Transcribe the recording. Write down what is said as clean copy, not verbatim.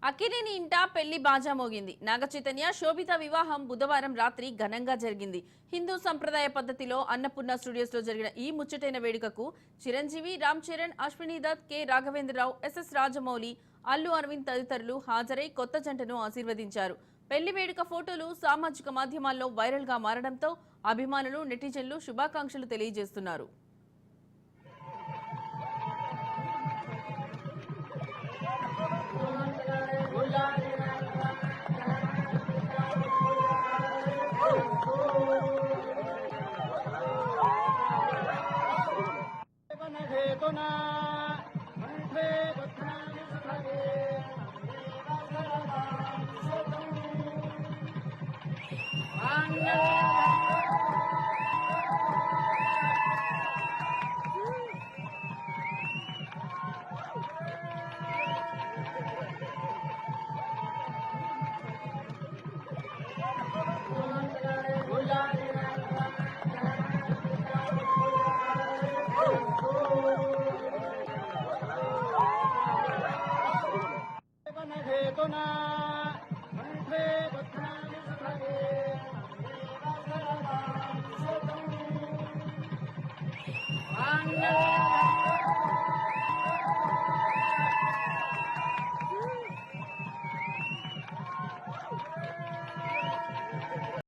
అక్కినేని ఇంట పెళ్లి బాజా మోగింది. నాగచైతన్య శోభిత వివాహం బుధవారం రాత్రి ఘనంగా జరిగింది. హిందూ సంప్రదాయ పద్ధతిలో అన్నపూర్ణ స్టూడియోస్ లో జరిగిన ఈ ముచ్చటైన వేడుకకు చిరంజీవి, రామ్ చరణ్, అశ్విని దత్, కె రాఘవేంద్రరావు, ఎస్ఎస్ రాజమౌళి, అల్లు అరవింద్ తదితరులు హాజరై కొత్త జంటను ఆశీర్వదించారు. పెళ్లి వేడుక ఫోటోలు సామాజిక మాధ్యమాల్లో వైరల్ గా మారడంతో అభిమానులు, నెటిజన్లు శుభాకాంక్షలు తెలియజేస్తున్నారు.